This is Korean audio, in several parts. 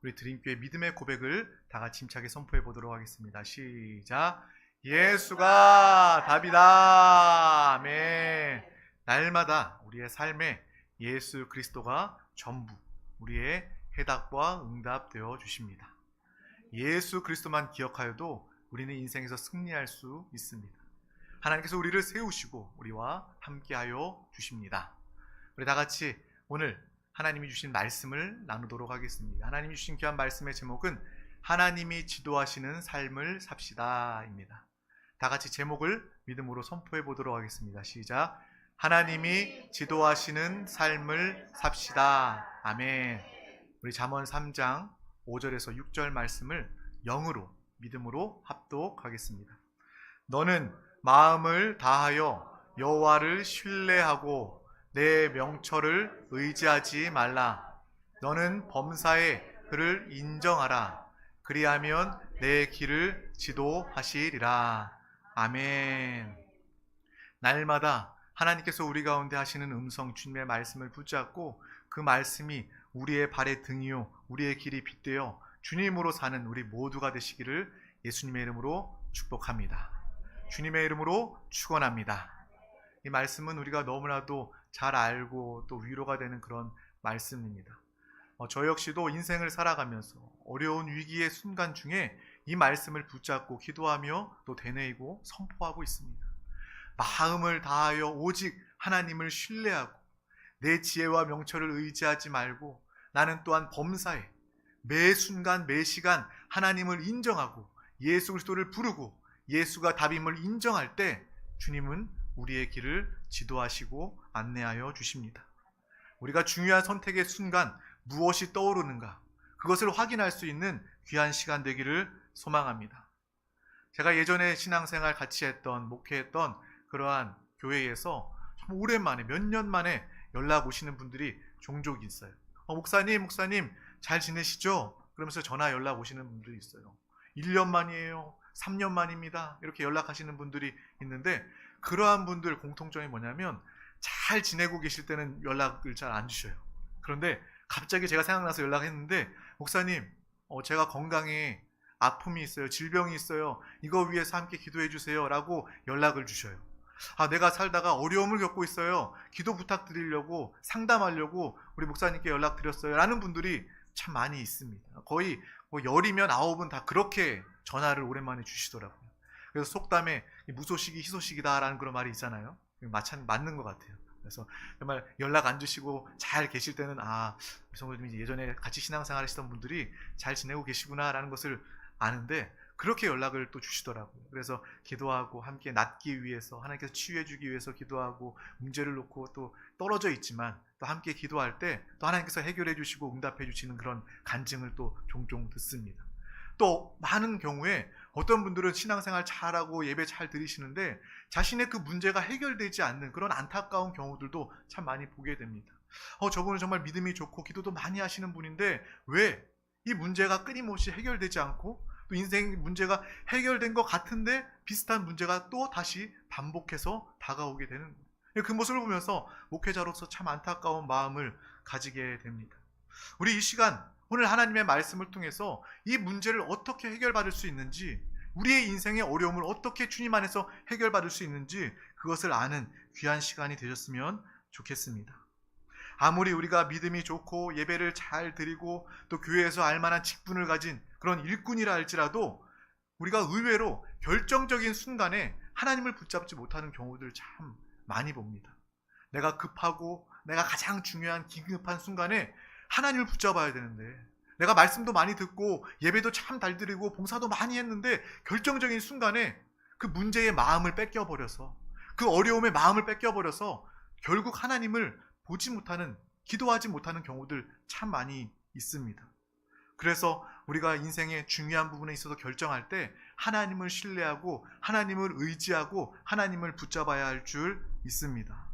우리 드림교회 믿음의 고백을 다 같이 힘차게 선포해 보도록 하겠습니다. 시작. 예수가 답이다. 아멘. 날마다 우리의 삶에 예수 그리스도가 전부, 우리의 해답과 응답 되어 주십니다. 예수 그리스도만 기억하여도 우리는 인생에서 승리할 수 있습니다. 하나님께서 우리를 세우시고 우리와 함께하여 주십니다. 우리 다 같이 오늘 하나님이 주신 말씀을 나누도록 하겠습니다. 하나님이 주신 귀한 말씀의 제목은 하나님이 지도하시는 삶을 삽시다입니다. 다 같이 제목을 믿음으로 선포해 보도록 하겠습니다. 시작. 하나님이 지도하시는 삶을 삽시다. 아멘. 우리 잠언 3장 5절에서 6절 말씀을 영으로 믿음으로 합독하겠습니다. 너는 마음을 다하여 여호와를 신뢰하고 내 명철을 의지하지 말라. 너는 범사에 그를 인정하라. 그리하면 내 길을 지도하시리라. 아멘. 날마다 하나님께서 우리 가운데 하시는 음성 주님의 말씀을 붙잡고 그 말씀이 우리의 발의 등이요 우리의 길이 빛되어 주님으로 사는 우리 모두가 되시기를 예수님의 이름으로 축복합니다. 주님의 이름으로 축원합니다. 이 말씀은 우리가 너무나도 잘 알고 또 위로가 되는 그런 말씀입니다. 저 역시도 인생을 살아가면서 어려운 위기의 순간 중에 이 말씀을 붙잡고 기도하며 또 되뇌이고 선포하고 있습니다. 마음을 다하여 오직 하나님을 신뢰하고 내 지혜와 명철을 의지하지 말고 나는 또한 범사에 매 순간 매 시간 하나님을 인정하고 예수 그리스도를 부르고 예수가 답임을 인정할 때 주님은 우리의 길을 지도하시고 안내하여 주십니다. 우리가 중요한 선택의 순간 무엇이 떠오르는가 그것을 확인할 수 있는 귀한 시간 되기를 소망합니다. 제가 예전에 신앙생활 같이 했던 목회했던 그러한 교회에서 참 오랜만에 몇 년 만에 연락 오시는 분들이 종종 있어요. 목사님 잘 지내시죠? 그러면서 전화 연락 오시는 분들이 있어요. 1년 만이에요. 3년 만입니다. 이렇게 연락하시는 분들이 있는데 그러한 분들 공통점이 뭐냐면 잘 지내고 계실 때는 연락을 잘 안 주셔요. 그런데 갑자기 제가 생각나서 연락했는데 목사님 제가 건강에 아픔이 있어요. 질병이 있어요. 이거 위해서 함께 기도해 주세요 라고 연락을 주셔요. 내가 살다가 어려움을 겪고 있어요. 기도 부탁드리려고 상담하려고 우리 목사님께 연락드렸어요 라는 분들이 참 많이 있습니다. 거의 10이면 9은 다 그렇게 전화를 오랜만에 주시더라고요. 그래서 속담에 무소식이 희소식이다 라는 그런 말이 있잖아요. 맞는 것 같아요. 그래서 정말 연락 안 주시고 잘 계실 때는 성도님이 예전에 같이 신앙생활 하시던 분들이 잘 지내고 계시구나 라는 것을 아는데 그렇게 연락을 또 주시더라고요. 그래서 기도하고 함께 낫기 위해서 하나님께서 치유해 주기 위해서 기도하고 문제를 놓고 또 떨어져 있지만 또 함께 기도할 때 또 하나님께서 해결해 주시고 응답해 주시는 그런 간증을 또 종종 듣습니다. 또 많은 경우에 어떤 분들은 신앙생활 잘하고 예배 잘 드리시는데 자신의 그 문제가 해결되지 않는 그런 안타까운 경우들도 참 많이 보게 됩니다. 저분은 정말 믿음이 좋고 기도도 많이 하시는 분인데 왜 이 문제가 끊임없이 해결되지 않고 또 인생 문제가 해결된 것 같은데 비슷한 문제가 또 다시 반복해서 다가오게 되는 거예요. 그 모습을 보면서 목회자로서 참 안타까운 마음을 가지게 됩니다. 우리 이 시간 오늘 하나님의 말씀을 통해서 이 문제를 어떻게 해결받을 수 있는지 우리의 인생의 어려움을 어떻게 주님 안에서 해결받을 수 있는지 그것을 아는 귀한 시간이 되셨으면 좋겠습니다. 아무리 우리가 믿음이 좋고 예배를 잘 드리고 또 교회에서 알만한 직분을 가진 그런 일꾼이라 할지라도 우리가 의외로 결정적인 순간에 하나님을 붙잡지 못하는 경우들 참 많이 봅니다. 내가 급하고 내가 가장 중요한 긴급한 순간에 하나님을 붙잡아야 되는데 내가 말씀도 많이 듣고 예배도 참 잘 드리고 봉사도 많이 했는데 결정적인 순간에 그 문제의 마음을 뺏겨버려서 그 어려움의 마음을 뺏겨버려서 결국 하나님을 보지 못하는 기도하지 못하는 경우들 참 많이 있습니다. 그래서 우리가 인생의 중요한 부분에 있어서 결정할 때 하나님을 신뢰하고 하나님을 의지하고 하나님을 붙잡아야 할 줄 믿습니다.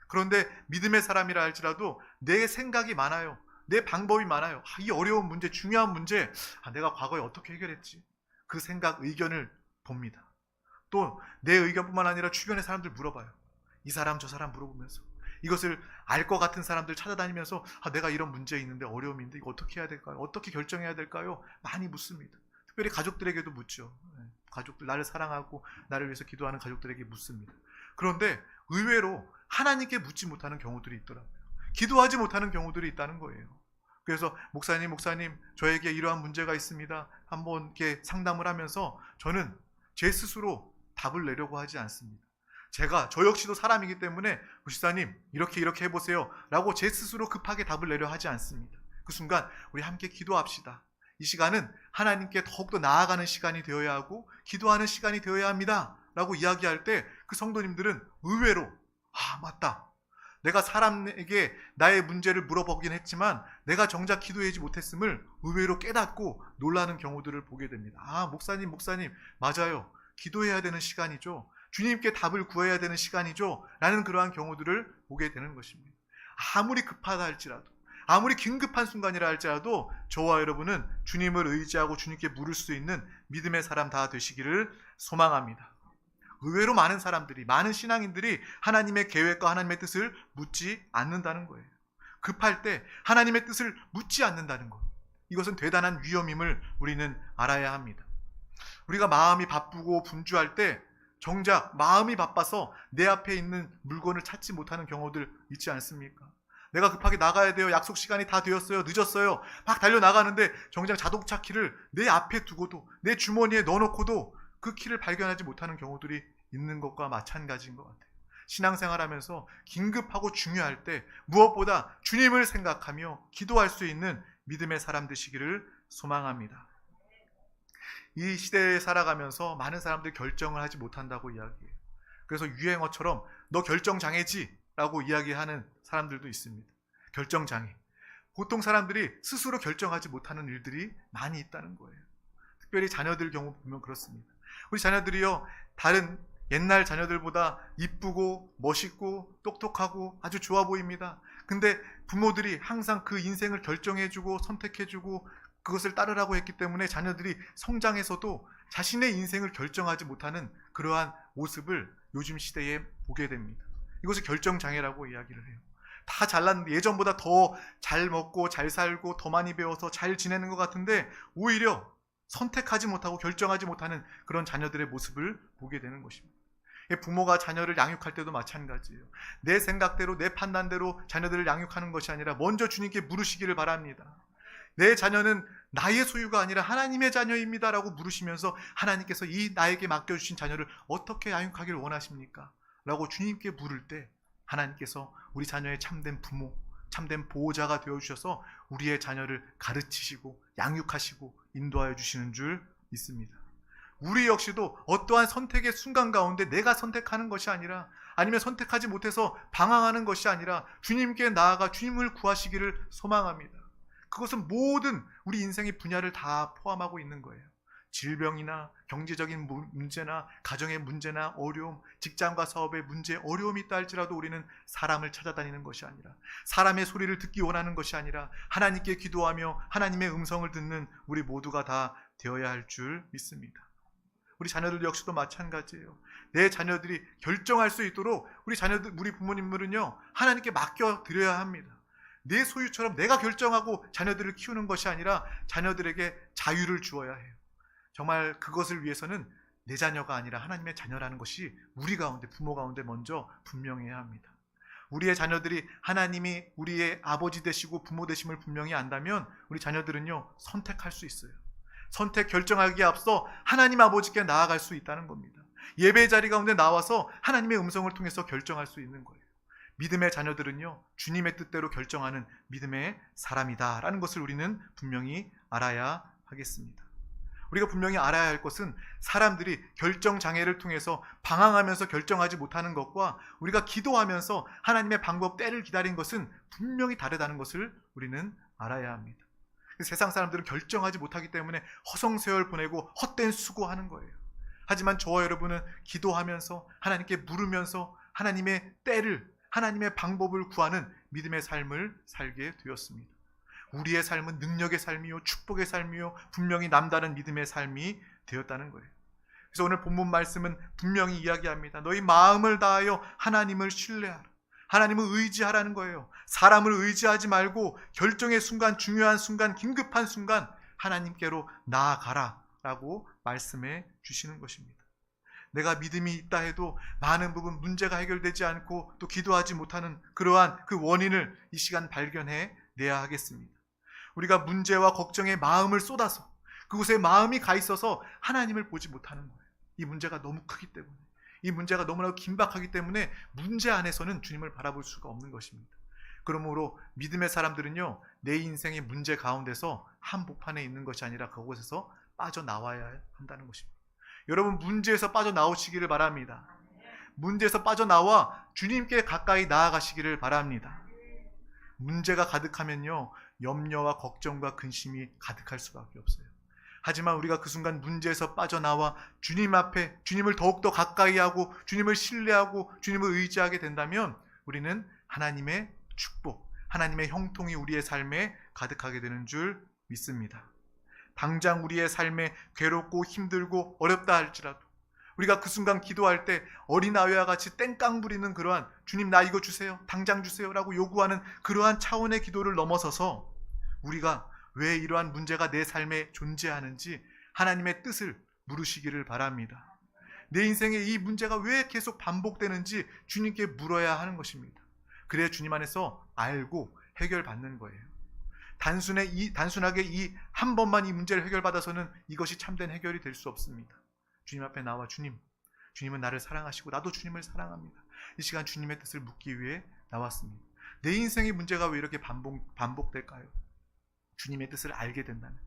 그런데 믿음의 사람이라 할지라도 내 생각이 많아요. 내 방법이 많아요. 이 어려운 문제, 중요한 문제, 내가 과거에 어떻게 해결했지? 그 생각, 의견을 봅니다. 또 내 의견뿐만 아니라 주변의 사람들 물어봐요. 이 사람 저 사람 물어보면서 이것을 알 것 같은 사람들 찾아다니면서 내가 이런 문제 있는데 어려움인데 이거 어떻게 해야 될까요? 어떻게 결정해야 될까요? 많이 묻습니다. 특별히 가족들에게도 묻죠. 가족들, 나를 사랑하고 나를 위해서 기도하는 가족들에게 묻습니다. 그런데 의외로 하나님께 묻지 못하는 경우들이 있더라고요. 기도하지 못하는 경우들이 있다는 거예요. 그래서 목사님 저에게 이러한 문제가 있습니다. 한번 이렇게 상담을 하면서 저는 제 스스로 답을 내려고 하지 않습니다. 저 역시도 사람이기 때문에 목사님 이렇게 해보세요 라고 제 스스로 급하게 답을 내려 하지 않습니다. 그 순간 우리 함께 기도합시다. 이 시간은 하나님께 더욱더 나아가는 시간이 되어야 하고 기도하는 시간이 되어야 합니다 라고 이야기할 때 그 성도님들은 의외로 맞다, 내가 사람에게 나의 문제를 물어보긴 했지만 내가 정작 기도하지 못했음을 의외로 깨닫고 놀라는 경우들을 보게 됩니다. 목사님 맞아요, 기도해야 되는 시간이죠, 주님께 답을 구해야 되는 시간이죠 라는 그러한 경우들을 보게 되는 것입니다. 아무리 급하다 할지라도, 아무리 긴급한 순간이라 할지라도 저와 여러분은 주님을 의지하고 주님께 물을 수 있는 믿음의 사람 다 되시기를 소망합니다. 의외로 많은 신앙인들이 하나님의 계획과 하나님의 뜻을 묻지 않는다는 거예요. 급할 때 하나님의 뜻을 묻지 않는다는 것, 이것은 대단한 위험임을 우리는 알아야 합니다. 우리가 마음이 바쁘고 분주할 때 정작 마음이 바빠서 내 앞에 있는 물건을 찾지 못하는 경우들 있지 않습니까? 내가 급하게 나가야 돼요. 약속 시간이 다 되었어요. 늦었어요. 막 달려나가는데 정작 자동차 키를 내 앞에 두고도, 내 주머니에 넣어놓고도 그 키를 발견하지 못하는 경우들이 있는 것과 마찬가지인 것 같아요. 신앙생활하면서 긴급하고 중요할 때 무엇보다 주님을 생각하며 기도할 수 있는 믿음의 사람 되시기를 소망합니다. 이 시대에 살아가면서 많은 사람들이 결정을 하지 못한다고 이야기해요. 그래서 유행어처럼 너 결정장애지 라고 이야기하는 사람들도 있습니다. 결정장애. 보통 사람들이 스스로 결정하지 못하는 일들이 많이 있다는 거예요. 특별히 자녀들 경우 보면 그렇습니다. 우리 자녀들이요, 다른 옛날 자녀들보다 이쁘고 멋있고 똑똑하고 아주 좋아 보입니다. 근데 부모들이 항상 그 인생을 결정해주고 선택해주고 그것을 따르라고 했기 때문에 자녀들이 성장해서도 자신의 인생을 결정하지 못하는 그러한 모습을 요즘 시대에 보게 됩니다. 이것을 결정장애라고 이야기를 해요. 다 잘났는데, 예전보다 더 잘 먹고 잘 살고 더 많이 배워서 잘 지내는 것 같은데 오히려 선택하지 못하고 결정하지 못하는 그런 자녀들의 모습을 보게 되는 것입니다. 부모가 자녀를 양육할 때도 마찬가지예요. 내 생각대로, 내 판단대로 자녀들을 양육하는 것이 아니라 먼저 주님께 물으시기를 바랍니다. 내 자녀는 나의 소유가 아니라 하나님의 자녀입니다 라고 물으시면서 하나님께서 이 나에게 맡겨주신 자녀를 어떻게 양육하기를 원하십니까? 라고 주님께 물을 때 하나님께서 우리 자녀의 참된 부모, 참된 보호자가 되어주셔서 우리의 자녀를 가르치시고 양육하시고 인도하여 주시는 줄 믿습니다. 우리 역시도 어떠한 선택의 순간 가운데 내가 선택하는 것이 아니라, 아니면 선택하지 못해서 방황하는 것이 아니라 주님께 나아가 주님을 구하시기를 소망합니다. 그것은 모든 우리 인생의 분야를 다 포함하고 있는 거예요. 질병이나 경제적인 문제나 가정의 문제나 어려움, 직장과 사업의 문제, 어려움이 있다 할지라도 우리는 사람을 찾아다니는 것이 아니라, 사람의 소리를 듣기 원하는 것이 아니라 하나님께 기도하며 하나님의 음성을 듣는 우리 모두가 다 되어야 할 줄 믿습니다. 우리 자녀들 역시도 마찬가지예요. 내 자녀들이 결정할 수 있도록 우리 부모님들은요, 하나님께 맡겨드려야 합니다. 내 소유처럼 내가 결정하고 자녀들을 키우는 것이 아니라 자녀들에게 자유를 주어야 해요. 정말 그것을 위해서는 내 자녀가 아니라 하나님의 자녀라는 것이 우리 가운데, 부모 가운데 먼저 분명해야 합니다. 우리의 자녀들이 하나님이 우리의 아버지 되시고 부모 되심을 분명히 안다면 우리 자녀들은요, 선택할 수 있어요. 선택 결정하기에 앞서 하나님 아버지께 나아갈 수 있다는 겁니다. 예배 자리 가운데 나와서 하나님의 음성을 통해서 결정할 수 있는 거예요. 믿음의 자녀들은요, 주님의 뜻대로 결정하는 믿음의 사람이다 라는 것을 우리는 분명히 알아야 하겠습니다. 우리가 분명히 알아야 할 것은 사람들이 결정장애를 통해서 방황하면서 결정하지 못하는 것과 우리가 기도하면서 하나님의 방법 때를 기다린 것은 분명히 다르다는 것을 우리는 알아야 합니다. 세상 사람들은 결정하지 못하기 때문에 허송세월 보내고 헛된 수고하는 거예요. 하지만 저와 여러분은 기도하면서 하나님께 물으면서 하나님의 때를, 하나님의 방법을 구하는 믿음의 삶을 살게 되었습니다. 우리의 삶은 능력의 삶이요, 축복의 삶이요, 분명히 남다른 믿음의 삶이 되었다는 거예요. 그래서 오늘 본문 말씀은 분명히 이야기합니다. 너희 마음을 다하여 하나님을 신뢰하라. 하나님을 의지하라는 거예요. 사람을 의지하지 말고 결정의 순간, 중요한 순간, 긴급한 순간 하나님께로 나아가라 라고 말씀해 주시는 것입니다. 내가 믿음이 있다 해도 많은 부분 문제가 해결되지 않고 또 기도하지 못하는 그러한 그 원인을 이 시간 발견해 내야 하겠습니다. 우리가 문제와 걱정에 마음을 쏟아서 그곳에 마음이 가 있어서 하나님을 보지 못하는 거예요. 이 문제가 너무 크기 때문에, 이 문제가 너무나도 긴박하기 때문에 문제 안에서는 주님을 바라볼 수가 없는 것입니다. 그러므로 믿음의 사람들은요, 내 인생의 문제 가운데서 한복판에 있는 것이 아니라 그곳에서 빠져나와야 한다는 것입니다. 여러분, 문제에서 빠져나오시기를 바랍니다. 문제에서 빠져나와 주님께 가까이 나아가시기를 바랍니다. 문제가 가득하면요, 염려와 걱정과 근심이 가득할 수밖에 없어요. 하지만 우리가 그 순간 문제에서 빠져나와 주님 앞에 주님을 더욱더 가까이 하고 주님을 신뢰하고 주님을 의지하게 된다면 우리는 하나님의 축복, 하나님의 형통이 우리의 삶에 가득하게 되는 줄 믿습니다. 당장 우리의 삶에 괴롭고 힘들고 어렵다 할지라도 우리가 그 순간 기도할 때 어린아이와 같이 땡깡 부리는 그러한 주님 나 이거 주세요, 당장 주세요 라고 요구하는 그러한 차원의 기도를 넘어서서 우리가 왜 이러한 문제가 내 삶에 존재하는지 하나님의 뜻을 물으시기를 바랍니다. 내 인생에 이 문제가 왜 계속 반복되는지 주님께 물어야 하는 것입니다. 그래야 주님 안에서 알고 해결받는 거예요. 단순하게 이 한 번만 이 문제를 해결받아서는 이것이 참된 해결이 될 수 없습니다. 주님 앞에 나와 주님은 나를 사랑하시고 나도 주님을 사랑합니다. 이 시간 주님의 뜻을 묻기 위해 나왔습니다. 내 인생의 문제가 왜 이렇게 반복될까요? 주님의 뜻을 알게 된다면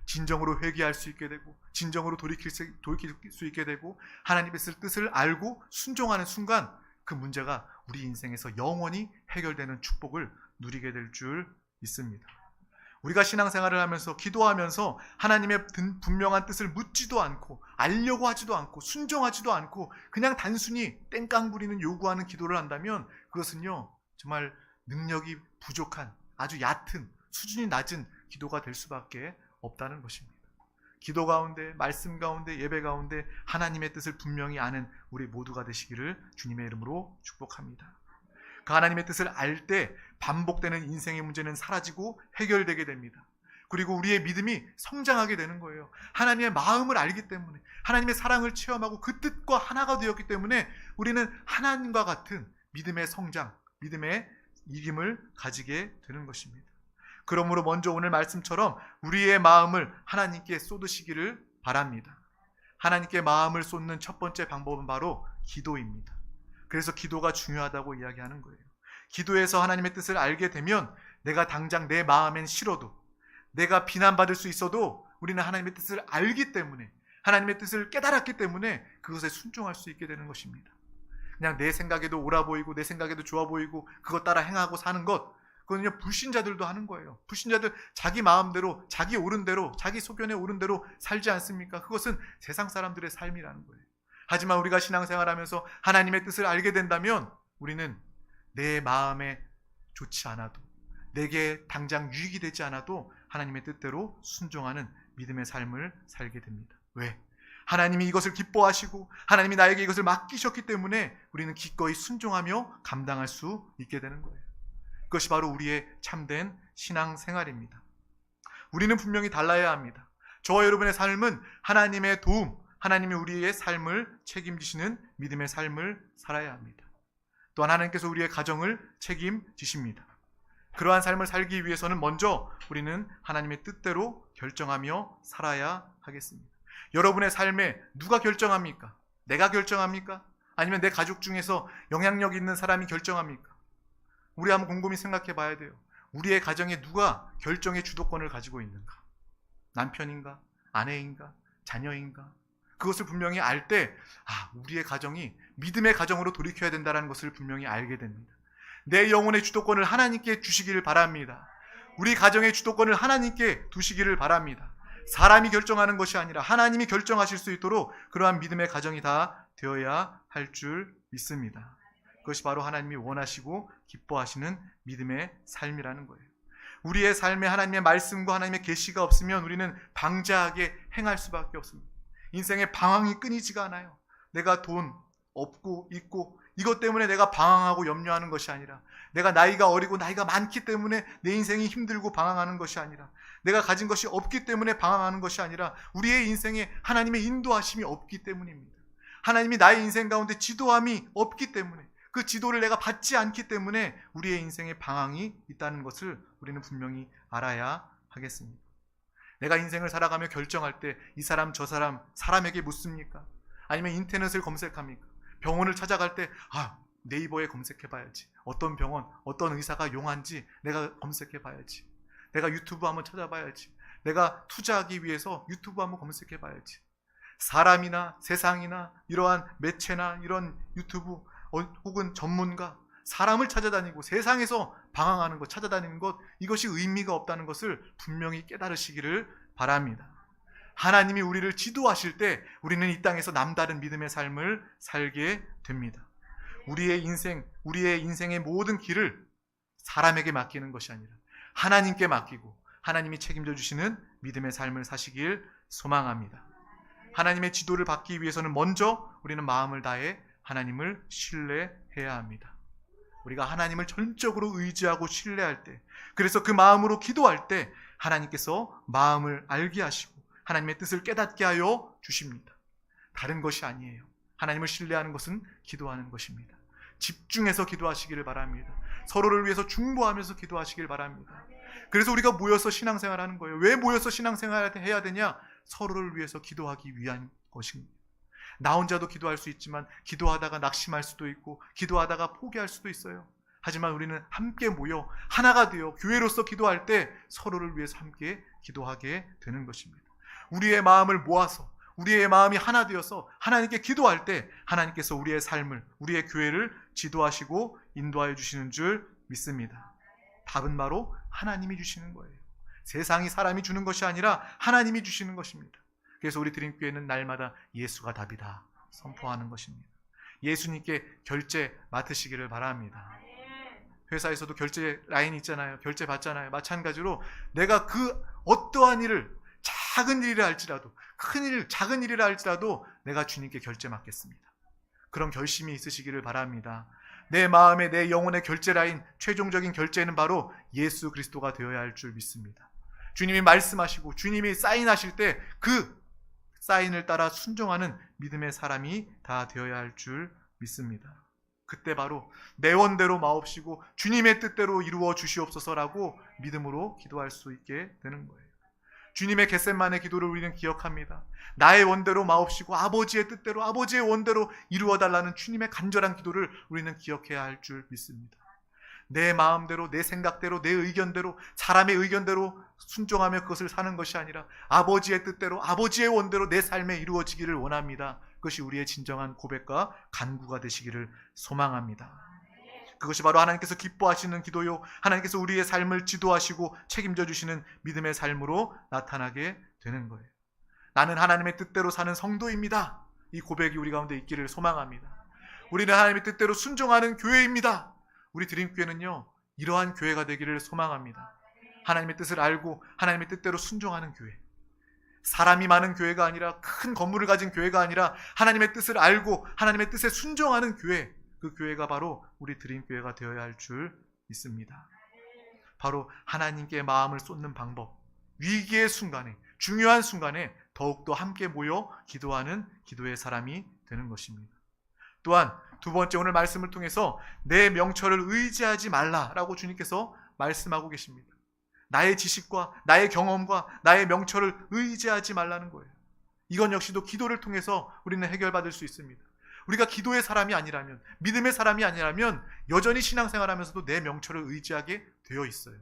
진정으로 회개할 수 있게 되고 진정으로 돌이킬 수 있게 되고 하나님의 뜻을 알고 순종하는 순간 그 문제가 우리 인생에서 영원히 해결되는 축복을 누리게 될 줄 믿습니다. 우리가 신앙생활을 하면서 기도하면서 하나님의 분명한 뜻을 묻지도 않고 알려고 하지도 않고 순종하지도 않고 그냥 단순히 땡깡 부리는 요구하는 기도를 한다면 그것은요 정말 능력이 부족한 아주 얕은 수준이 낮은 기도가 될 수밖에 없다는 것입니다. 기도 가운데 말씀 가운데 예배 가운데 하나님의 뜻을 분명히 아는 우리 모두가 되시기를 주님의 이름으로 축복합니다. 그 하나님의 뜻을 알 때 반복되는 인생의 문제는 사라지고 해결되게 됩니다. 그리고 우리의 믿음이 성장하게 되는 거예요. 하나님의 마음을 알기 때문에 하나님의 사랑을 체험하고 그 뜻과 하나가 되었기 때문에 우리는 하나님과 같은 믿음의 성장, 믿음의 이김을 가지게 되는 것입니다. 그러므로 먼저 오늘 말씀처럼 우리의 마음을 하나님께 쏟으시기를 바랍니다. 하나님께 마음을 쏟는 첫 번째 방법은 바로 기도입니다. 그래서 기도가 중요하다고 이야기하는 거예요. 기도에서 하나님의 뜻을 알게 되면 내가 당장 내 마음엔 싫어도 내가 비난받을 수 있어도 우리는 하나님의 뜻을 알기 때문에 하나님의 뜻을 깨달았기 때문에 그것에 순종할 수 있게 되는 것입니다. 그냥 내 생각에도 옳아 보이고 내 생각에도 좋아 보이고 그것 따라 행하고 사는 것 그거는요 불신자들도 하는 거예요. 불신자들 자기 마음대로 자기 옳은 대로 자기 소견에 옳은 대로 살지 않습니까? 그것은 세상 사람들의 삶이라는 거예요. 하지만 우리가 신앙생활하면서 하나님의 뜻을 알게 된다면 우리는 내 마음에 좋지 않아도 내게 당장 유익이 되지 않아도 하나님의 뜻대로 순종하는 믿음의 삶을 살게 됩니다. 왜? 하나님이 이것을 기뻐하시고 하나님이 나에게 이것을 맡기셨기 때문에 우리는 기꺼이 순종하며 감당할 수 있게 되는 거예요. 그것이 바로 우리의 참된 신앙생활입니다. 우리는 분명히 달라야 합니다. 저와 여러분의 삶은 하나님의 도움, 하나님이 우리의 삶을 책임지시는 믿음의 삶을 살아야 합니다. 또한 하나님께서 우리의 가정을 책임지십니다. 그러한 삶을 살기 위해서는 먼저 우리는 하나님의 뜻대로 결정하며 살아야 하겠습니다. 여러분의 삶에 누가 결정합니까? 내가 결정합니까? 아니면 내 가족 중에서 영향력 있는 사람이 결정합니까? 우리 한번 곰곰이 생각해 봐야 돼요. 우리의 가정에 누가 결정의 주도권을 가지고 있는가? 남편인가? 아내인가? 자녀인가? 그것을 분명히 알 때 우리의 가정이 믿음의 가정으로 돌이켜야 된다는 것을 분명히 알게 됩니다. 내 영혼의 주도권을 하나님께 주시기를 바랍니다. 우리 가정의 주도권을 하나님께 두시기를 바랍니다. 사람이 결정하는 것이 아니라 하나님이 결정하실 수 있도록 그러한 믿음의 가정이 다 되어야 할 줄 믿습니다. 그것이 바로 하나님이 원하시고 기뻐하시는 믿음의 삶이라는 거예요. 우리의 삶에 하나님의 말씀과 하나님의 계시가 없으면 우리는 방자하게 행할 수밖에 없습니다. 인생의 방황이 끊이지가 않아요. 내가 돈 없고 있고 이것 때문에 내가 방황하고 염려하는 것이 아니라, 내가 나이가 어리고 나이가 많기 때문에 내 인생이 힘들고 방황하는 것이 아니라, 내가 가진 것이 없기 때문에 방황하는 것이 아니라, 우리의 인생에 하나님의 인도하심이 없기 때문입니다. 하나님이 나의 인생 가운데 지도함이 없기 때문에, 그 지도를 내가 받지 않기 때문에 우리의 인생에 방황이 있다는 것을 우리는 분명히 알아야 하겠습니다. 내가 인생을 살아가며 결정할 때 이 사람 저 사람 사람에게 묻습니까? 아니면 인터넷을 검색합니까? 병원을 찾아갈 때 네이버에 검색해봐야지, 어떤 병원, 어떤 의사가 용한지 내가 검색해봐야지, 내가 유튜브 한번 찾아봐야지, 내가 투자하기 위해서 유튜브 한번 검색해봐야지. 사람이나 세상이나 이러한 매체나 이런 유튜브 혹은 전문가, 사람을 찾아다니고 세상에서 방황하는 것, 찾아다니는 것, 이것이 의미가 없다는 것을 분명히 깨달으시기를 바랍니다. 하나님이 우리를 지도하실 때 우리는 이 땅에서 남다른 믿음의 삶을 살게 됩니다. 우리의 인생의 모든 길을 사람에게 맡기는 것이 아니라 하나님께 맡기고 하나님이 책임져 주시는 믿음의 삶을 사시길 소망합니다. 하나님의 지도를 받기 위해서는 먼저 우리는 마음을 다해 하나님을 신뢰해야 합니다. 우리가 하나님을 전적으로 의지하고 신뢰할 때, 그래서 그 마음으로 기도할 때 하나님께서 마음을 알게 하시고 하나님의 뜻을 깨닫게 하여 주십니다. 다른 것이 아니에요. 하나님을 신뢰하는 것은 기도하는 것입니다. 집중해서 기도하시기를 바랍니다. 서로를 위해서 중보하면서 기도하시길 바랍니다. 그래서 우리가 모여서 신앙생활하는 거예요. 왜 모여서 신앙생활을 해야 되냐? 서로를 위해서 기도하기 위한 것입니다. 나 혼자도 기도할 수 있지만 기도하다가 낙심할 수도 있고 기도하다가 포기할 수도 있어요. 하지만 우리는 함께 모여 하나가 되어 교회로서 기도할 때 서로를 위해서 함께 기도하게 되는 것입니다. 우리의 마음을 모아서 우리의 마음이 하나 되어서 하나님께 기도할 때 하나님께서 우리의 삶을, 우리의 교회를 지도하시고 인도하여 주시는 줄 믿습니다. 답은 바로 하나님이 주시는 거예요. 세상이 사람이 주는 것이 아니라 하나님이 주시는 것입니다. 그래서 우리 드림교회는 날마다 예수가 답이다 선포하는 것입니다. 예수님께 결제 맡으시기를 바랍니다. 회사에서도 결제 라인 있잖아요. 결제 받잖아요. 마찬가지로 내가 그 어떠한 일을, 작은 일이라 할지라도, 큰 일, 작은 일이라 할지라도 내가 주님께 결제 맡겠습니다. 그런 결심이 있으시기를 바랍니다. 내 마음의, 내 영혼의 결제 라인, 최종적인 결제는 바로 예수 그리스도가 되어야 할 줄 믿습니다. 주님이 말씀하시고 주님이 사인하실 때 그 사인을 따라 순종하는 믿음의 사람이 다 되어야 할 줄 믿습니다. 그때 바로 내 원대로 마옵시고 주님의 뜻대로 이루어 주시옵소서라고 믿음으로 기도할 수 있게 되는 거예요. 주님의 겟세마네 기도를 우리는 기억합니다. 나의 원대로 마옵시고 아버지의 뜻대로, 아버지의 원대로 이루어달라는 주님의 간절한 기도를 우리는 기억해야 할 줄 믿습니다. 내 마음대로, 내 생각대로, 내 의견대로, 사람의 의견대로 순종하며 그것을 사는 것이 아니라 아버지의 뜻대로, 아버지의 원대로 내 삶에 이루어지기를 원합니다. 그것이 우리의 진정한 고백과 간구가 되시기를 소망합니다. 그것이 바로 하나님께서 기뻐하시는 기도요, 하나님께서 우리의 삶을 지도하시고 책임져 주시는 믿음의 삶으로 나타나게 되는 거예요. 나는 하나님의 뜻대로 사는 성도입니다. 이 고백이 우리 가운데 있기를 소망합니다. 우리는 하나님의 뜻대로 순종하는 교회입니다. 우리 드림교회는요, 이러한 교회가 되기를 소망합니다. 하나님의 뜻을 알고 하나님의 뜻대로 순종하는 교회, 사람이 많은 교회가 아니라, 큰 건물을 가진 교회가 아니라 하나님의 뜻을 알고 하나님의 뜻에 순종하는 교회, 그 교회가 바로 우리 드림교회가 되어야 할 줄 믿습니다. 바로 하나님께 마음을 쏟는 방법, 위기의 순간에, 중요한 순간에 더욱더 함께 모여 기도하는 기도의 사람이 되는 것입니다. 또한 두 번째, 오늘 말씀을 통해서 내 명철을 의지하지 말라라고 주님께서 말씀하고 계십니다. 나의 지식과 나의 경험과 나의 명철을 의지하지 말라는 거예요. 이건 역시도 기도를 통해서 우리는 해결받을 수 있습니다. 우리가 기도의 사람이 아니라면, 믿음의 사람이 아니라면 여전히 신앙생활하면서도 내 명철을 의지하게 되어 있어요.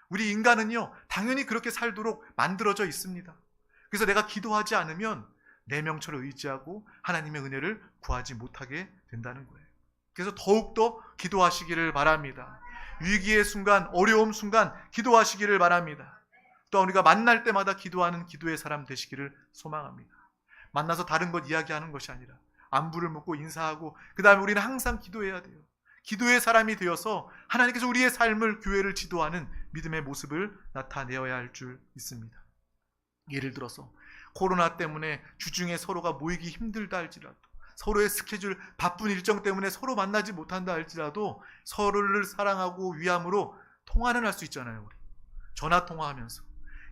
우리 인간은요, 당연히 그렇게 살도록 만들어져 있습니다. 그래서 내가 기도하지 않으면 내 명철을 의지하고 하나님의 은혜를 구하지 못하게 된다는 거예요. 그래서 더욱더 기도하시기를 바랍니다. 위기의 순간, 어려움 순간 기도하시기를 바랍니다. 또 우리가 만날 때마다 기도하는 기도의 사람 되시기를 소망합니다. 만나서 다른 것 이야기하는 것이 아니라 안부를 묻고 인사하고, 그 다음에 우리는 항상 기도해야 돼요. 기도의 사람이 되어서 하나님께서 우리의 삶을, 교회를 지도하는 믿음의 모습을 나타내어야 할 줄 믿습니다. 예를 들어서 코로나 때문에 주중에 서로가 모이기 힘들다 할지라도, 서로의 스케줄, 바쁜 일정 때문에 서로 만나지 못한다 할지라도 서로를 사랑하고 위함으로 통화는 할 수 있잖아요. 우리 전화 통화하면서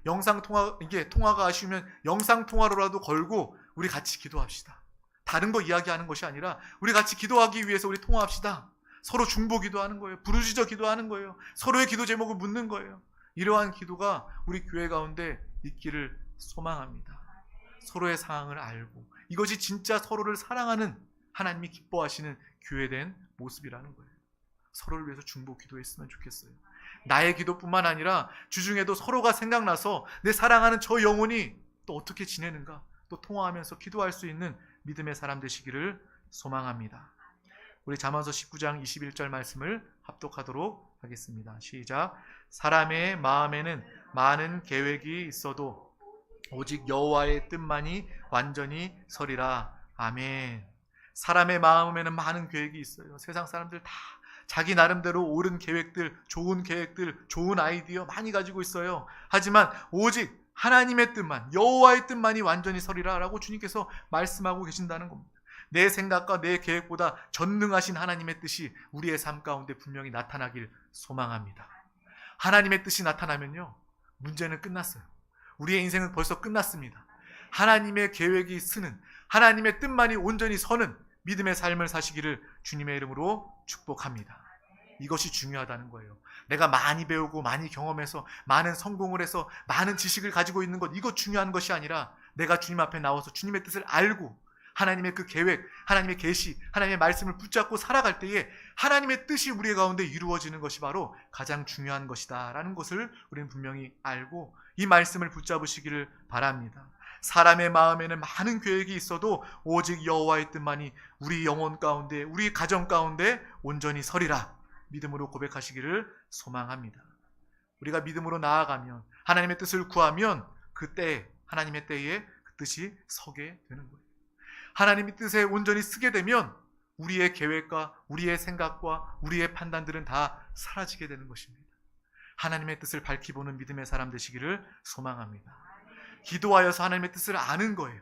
영상 통화, 이게 통화가 아쉬우면 영상 통화로라도 걸고 우리 같이 기도합시다. 다른 거 이야기하는 것이 아니라 우리 같이 기도하기 위해서 우리 통화합시다. 서로 중보 기도하는 거예요. 부르짖어 기도하는 거예요. 서로의 기도 제목을 묻는 거예요. 이러한 기도가 우리 교회 가운데 있기를 소망합니다. 서로의 상황을 알고 이것이 진짜 서로를 사랑하는 하나님이 기뻐하시는 교회된 모습이라는 거예요. 서로를 위해서 중보 기도했으면 좋겠어요. 나의 기도뿐만 아니라 주중에도 서로가 생각나서 내 사랑하는 저 영혼이 또 어떻게 지내는가 또 통화하면서 기도할 수 있는 믿음의 사람 되시기를 소망합니다. 우리 잠언서 19장 21절 말씀을 합독하도록 하겠습니다. 시작. 사람의 마음에는 많은 계획이 있어도 오직 여호와의 뜻만이 완전히 서리라. 아멘. 사람의 마음에는 많은 계획이 있어요. 세상 사람들 다 자기 나름대로 옳은 계획들, 좋은 계획들, 좋은 아이디어 많이 가지고 있어요. 하지만 오직 하나님의 뜻만, 여호와의 뜻만이 완전히 서리라 라고 주님께서 말씀하고 계신다는 겁니다. 내 생각과 내 계획보다 전능하신 하나님의 뜻이 우리의 삶 가운데 분명히 나타나길 소망합니다. 하나님의 뜻이 나타나면요, 문제는 끝났어요. 우리의 인생은 벌써 끝났습니다. 하나님의 계획이 쓰는, 하나님의 뜻만이 온전히 서는 믿음의 삶을 사시기를 주님의 이름으로 축복합니다. 이것이 중요하다는 거예요. 내가 많이 배우고 많이 경험해서 많은 성공을 해서 많은 지식을 가지고 있는 것, 이거 중요한 것이 아니라 내가 주님 앞에 나와서 주님의 뜻을 알고 하나님의 그 계획, 하나님의 계시, 하나님의 말씀을 붙잡고 살아갈 때에 하나님의 뜻이 우리 가운데 이루어지는 것이 바로 가장 중요한 것이다 라는 것을 우리는 분명히 알고 이 말씀을 붙잡으시기를 바랍니다. 사람의 마음에는 많은 계획이 있어도 오직 여호와의 뜻만이 우리 영혼 가운데, 우리 가정 가운데 온전히 서리라 믿음으로 고백하시기를 소망합니다. 우리가 믿음으로 나아가면, 하나님의 뜻을 구하면 그때 하나님의 때에 그 뜻이 서게 되는 거예요. 하나님의 뜻에 온전히 쓰게 되면 우리의 계획과 우리의 생각과 우리의 판단들은 다 사라지게 되는 것입니다. 하나님의 뜻을 밝히 보는 믿음의 사람 되시기를 소망합니다. 기도하여서 하나님의 뜻을 아는 거예요.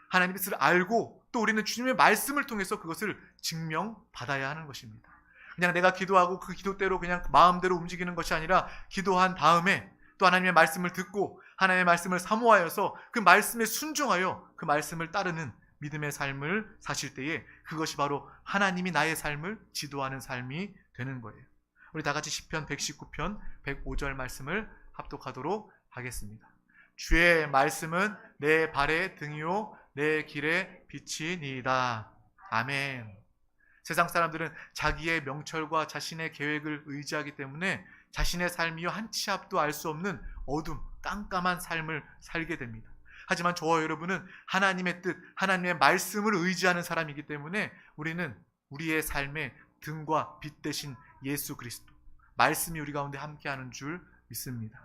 하나님의 뜻을 알고 또 우리는 주님의 말씀을 통해서 그것을 증명받아야 하는 것입니다. 그냥 내가 기도하고 그 기도대로 그냥 마음대로 움직이는 것이 아니라 기도한 다음에 또 하나님의 말씀을 듣고 하나님의 말씀을 사모하여서 그 말씀에 순종하여 그 말씀을 따르는 믿음의 삶을 사실 때에 그것이 바로 하나님이 나의 삶을 지도하는 삶이 되는 거예요. 우리 다 같이 시편 119편 105절 말씀을 합독하도록 하겠습니다. 주의 말씀은 내 발의 등이요 내 길의 빛이니이다. 아멘. 세상 사람들은 자기의 명철과 자신의 계획을 의지하기 때문에 자신의 삶이요 한 치 앞도 알 수 없는 어둠, 깜깜한 삶을 살게 됩니다. 하지만 저와 여러분은 하나님의 뜻, 하나님의 말씀을 의지하는 사람이기 때문에 우리는 우리의 삶의 등과 빛 대신 예수 그리스도, 말씀이 우리 가운데 함께하는 줄 믿습니다.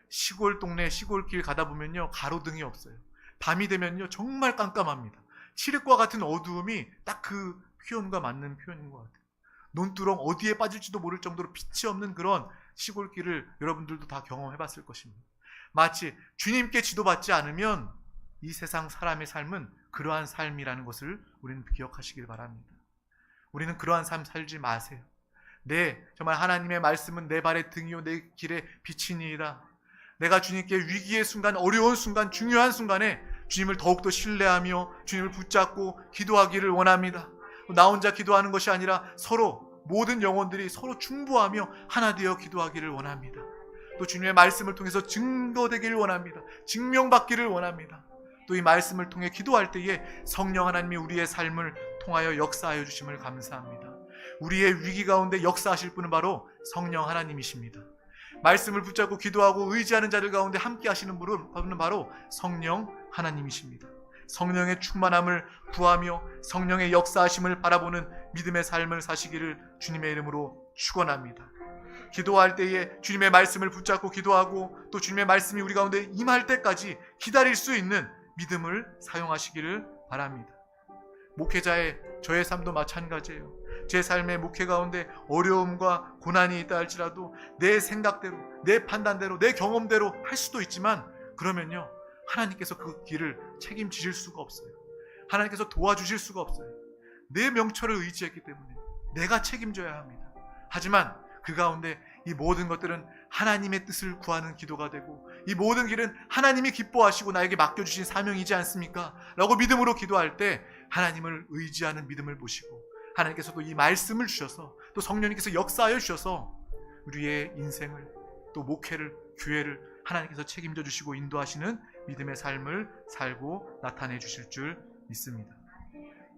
시골 동네, 시골길 가다 보면요 가로등이 없어요. 밤이 되면요 정말 깜깜합니다. 칠흑과 같은 어두움이 딱 그 표현과 맞는 표현인 것 같아요. 논두렁 어디에 빠질지도 모를 정도로 빛이 없는 그런 시골길을 여러분들도 다 경험해 봤을 것입니다. 마치 주님께 지도받지 않으면 이 세상 사람의 삶은 그러한 삶이라는 것을 우리는 기억하시길 바랍니다. 우리는 그러한 삶 살지 마세요. 정말 하나님의 말씀은 내 발의 등이요 내 길의 빛이니이다. 내가 주님께 위기의 순간, 어려운 순간, 중요한 순간에 주님을 더욱더 신뢰하며 주님을 붙잡고 기도하기를 원합니다. 나 혼자 기도하는 것이 아니라 서로 모든 영혼들이 서로 충보하며 하나 되어 기도하기를 원합니다. 또 주님의 말씀을 통해서 증거되기를 원합니다. 증명받기를 원합니다. 또 이 말씀을 통해 기도할 때에 성령 하나님이 우리의 삶을 통하여 역사하여 주심을 감사합니다. 우리의 위기 가운데 역사하실 분은 바로 성령 하나님이십니다. 말씀을 붙잡고 기도하고 의지하는 자들 가운데 함께 하시는 분은 바로 성령 하나님이십니다. 성령의 충만함을 구하며 성령의 역사하심을 바라보는 믿음의 삶을 사시기를 주님의 이름으로 축원합니다. 기도할 때에 주님의 말씀을 붙잡고 기도하고 또 주님의 말씀이 우리 가운데 임할 때까지 기다릴 수 있는 믿음을 사용하시기를 바랍니다. 목회자의 저의 삶도 마찬가지예요. 제 삶의 목회 가운데 어려움과 고난이 있다 할지라도 내 생각대로, 내 판단대로, 내 경험대로 할 수도 있지만 그러면요 하나님께서 그 길을 책임지실 수가 없어요. 하나님께서 도와주실 수가 없어요. 내 명철을 의지했기 때문에 내가 책임져야 합니다. 하지만 그 가운데 이 모든 것들은 하나님의 뜻을 구하는 기도가 되고, 이 모든 길은 하나님이 기뻐하시고 나에게 맡겨주신 사명이지 않습니까? 라고 믿음으로 기도할 때 하나님을 의지하는 믿음을 보시고, 하나님께서도 이 말씀을 주셔서, 또 성령님께서 역사하여 주셔서 우리의 인생을, 또 목회를, 교회를 하나님께서 책임져 주시고 인도하시는 믿음의 삶을 살고 나타내 주실 줄 믿습니다.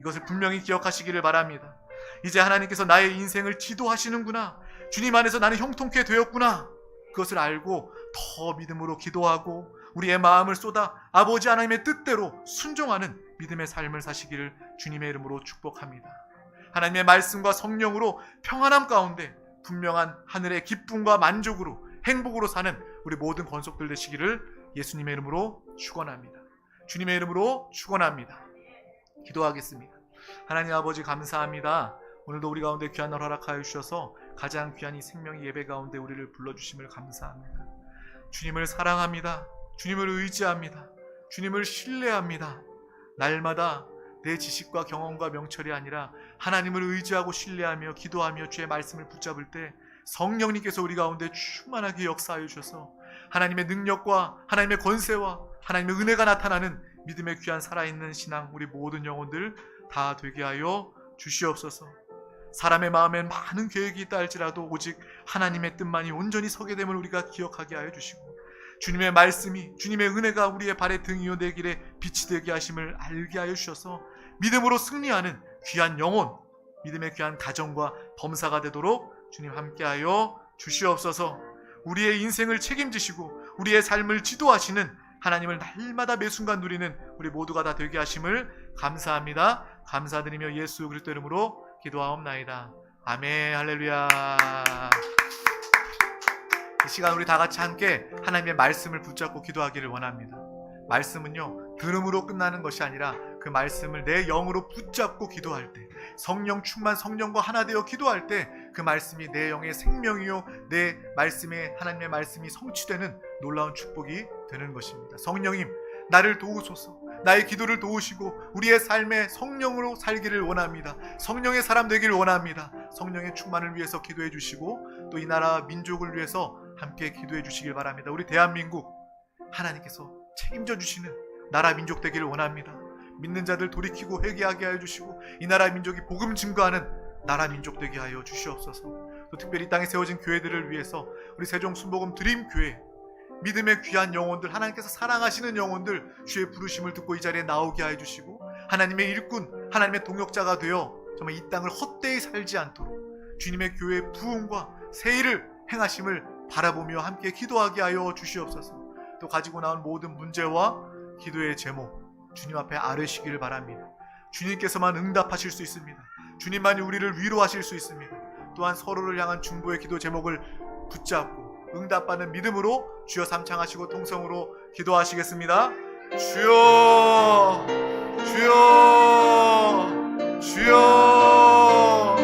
이것을 분명히 기억하시기를 바랍니다. 이제 하나님께서 나의 인생을 지도하시는구나, 주님 안에서 나는 형통케 되었구나, 그것을 알고 더 믿음으로 기도하고 우리의 마음을 쏟아 아버지 하나님의 뜻대로 순종하는 믿음의 삶을 사시기를 주님의 이름으로 축복합니다. 하나님의 말씀과 성령으로 평안함 가운데 분명한 하늘의 기쁨과 만족으로, 행복으로 사는 우리 모든 권속들 되시기를 예수님의 이름으로 축원합니다. 주님의 이름으로 축원합니다. 기도하겠습니다. 하나님 아버지, 감사합니다. 오늘도 우리 가운데 귀한 날 허락하여 주셔서 가장 귀한 이 생명 예배 가운데 우리를 불러주심을 감사합니다. 주님을 사랑합니다. 주님을 의지합니다. 주님을 신뢰합니다. 날마다 내 지식과 경험과 명철이 아니라 하나님을 의지하고 신뢰하며 기도하며 주의 말씀을 붙잡을 때 성령님께서 우리 가운데 충만하게 역사하여 주셔서 하나님의 능력과 하나님의 권세와 하나님의 은혜가 나타나는 믿음의 귀한 살아있는 신앙, 우리 모든 영혼들 다 되게 하여 주시옵소서. 사람의 마음엔 많은 계획이 있다 할지라도 오직 하나님의 뜻만이 온전히 서게 됨을 우리가 기억하게 하여 주시고, 주님의 말씀이, 주님의 은혜가 우리의 발의 등이요 내 길에 빛이 되게 하심을 알게 하여 주셔서 믿음으로 승리하는 귀한 영혼, 믿음의 귀한 가정과 범사가 되도록 주님 함께하여 주시옵소서. 우리의 인생을 책임지시고 우리의 삶을 지도하시는 하나님을 날마다 매 순간 누리는 우리 모두가 다 되게 하심을 감사합니다. 감사드리며 예수 그리스도 이름으로 기도하옵나이다. 아멘. 할렐루야. 이 시간 우리 다 같이 함께 하나님의 말씀을 붙잡고 기도하기를 원합니다. 말씀은요, 들음으로 끝나는 것이 아니라 그 말씀을 내 영으로 붙잡고 기도할 때, 성령 충만, 성령과 하나 되어 기도할 때 그 말씀이 내 영의 생명이요, 내 말씀에 하나님의 말씀이 성취되는 놀라운 축복이 되는 것입니다. 성령님, 나를 도우소서. 나의 기도를 도우시고 우리의 삶에 성령으로 살기를 원합니다. 성령의 사람 되기를 원합니다. 성령의 충만을 위해서 기도해 주시고 또 이 나라 민족을 위해서 함께 기도해 주시길 바랍니다. 우리 대한민국 하나님께서 책임져 주시는 나라 민족 되기를 원합니다. 믿는 자들 돌이키고 회개하게 하여 주시고 이 나라 민족이 복음 증거하는 나라 민족 되게 하여 주시옵소서. 또 특별히 이 땅에 세워진 교회들을 위해서 우리 세종 순복음 드림교회 믿음의 귀한 영혼들, 하나님께서 사랑하시는 영혼들 주의 부르심을 듣고 이 자리에 나오게 하여 주시고 하나님의 일꾼, 하나님의 동역자가 되어 정말 이 땅을 헛되이 살지 않도록 주님의 교회의 부흥과 세일을 행하심을 바라보며 함께 기도하게 하여 주시옵소서. 또 가지고 나온 모든 문제와 기도의 제목 주님 앞에 아뢰시기를 바랍니다. 주님께서만 응답하실 수 있습니다. 주님만이 우리를 위로하실 수 있습니다. 또한 서로를 향한 중보의 기도 제목을 붙잡고 응답받는 믿음으로 주여 삼창하시고 통성으로 기도하시겠습니다. 주여, 주여, 주여.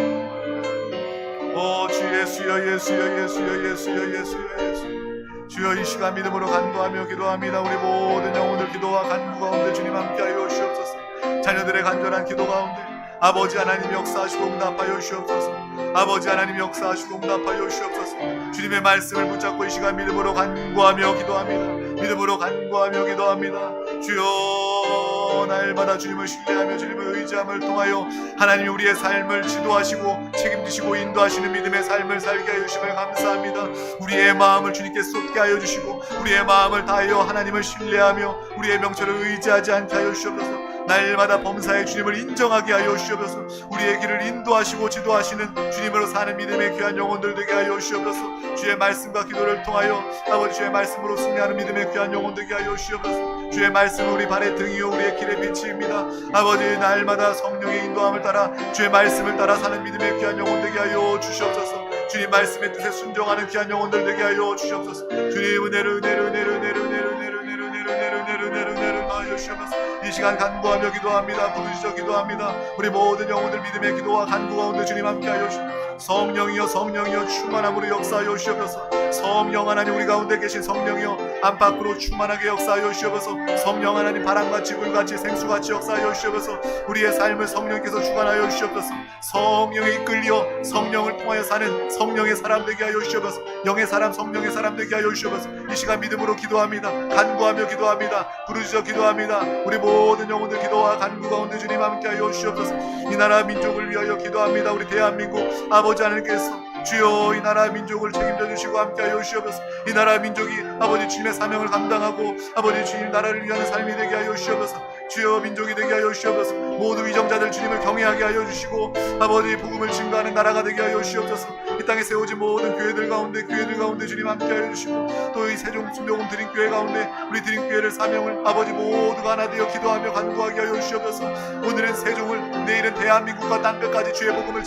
주 예수여, 예수여, 예수여, 예수여, 예수여, 예수. 주여, 이 시간 믿음으로 간구하며 기도합니다. 우리 모든 영혼들 기도와 간구 가운데 주님 함께하여 주옵소서. 자녀들의 간절한 기도 가운데 아버지 하나님 역사하시고 응답하여 주시옵소서. 아버지 하나님 역사하시고 응답하여 주시옵소서. 주님의 말씀을 붙잡고 이 시간 믿음으로 간구하며 기도합니다. 믿음으로 간구하며 기도합니다. 주여, 날마다 주님을 신뢰하며 주님을 의지함을 통하여 하나님이 우리의 삶을 지도하시고 책임지시고 인도하시는 믿음의 삶을 살게 하여 주심을 감사합니다. 우리의 마음을 주님께 쏟게 하여 주시고 우리의 마음을 다하여 하나님을 신뢰하며 우리의 명철을 의지하지 않게 하여 주시옵소서. 날마다 범사의 주님을 인정하게 하여 주시옵소서. 우리의 길을 인도하시고 지도하시는 주님으로 사는 믿음의 귀한 영혼들 되게 하여 주시옵소서. 주의 말씀과 기도를 통하여 아버지 주의 말씀으로 승리하는 믿음의 귀한 영혼 되게 하여 주시옵소서. 주의 말씀은 우리 발의 등이요 우리의 길의 빛입니다. 아버지 날마다 성령의 인도함을 따라 주의 말씀을 따라 사는 믿음의 귀한 영혼 되게 하여 주시옵소서. 주님 말씀의 뜻에 순종하는 귀한 영혼들 되게 하여 주시옵소서. 주님 은혜를 은혜를 은혜를 은혜를 은혜를 은혜를 은혜를 은혜를 은혜를 은혜를 역사하여 주시옵소서. 이 시간 간구하며 기도합니다. 부르짖어 기도합니다. 우리 모든 영혼들 믿음의 기도와 간구 가운데 주님 함께하여 주시옵소서. 성령이여 성령이여 충만함으로 역사하여 주시옵소서. 성령 하나님 우리 가운데 계신 성령이여 안팎으로 충만하게 역사하여 주시옵소서. 성령 하나님 바람같이 불같이 생수같이 역사하여 주시옵소서. 우리의 삶을 성령께서 주관하여 주시옵소서. 성령에 이끌려 성령을 통하여 사는 성령의 사람 되게 하여 주시옵소서. 영의 사람 성령의 사람 되게 하여 주시옵소서. 이 시간 믿음으로 기도합니다. 간구하며 기도합니다. 부르짖어 기도합니다. 우리 모든 영혼들 기도와 간구 가운데 주님 함께하여 주시옵소서. 이 나라 민족을 위하여 기도합니다. 우리 대한민국 아버지 하나님께서 주여 이 나라 민족을 책임져 주시고 함께하여 주시옵소서. 이 나라 민족이 아버지 주님의 사명을 감당하고 아버지 주님 나라를 위하는 삶이 되게 하여 주시옵소서. 주여 민족이 되게 하여 주시옵소서. 모든 위정자들 주님을 경외하게 하여 주시고 아버지 복음을 증거하는 나라가 되게 하여 주시옵소서. 이 땅에 세워진 모든 교회들 가운데 주님 함께하여 주시고 또 이 세종 순교금 드림교회 가운데 우리 드림교회를 사명을 아버지 모두가 하나 되어 기도하며 간구하게 하여 주시옵소서. 오늘은 세종을 내일은 대한민국과 땅끝까지 주의 복음을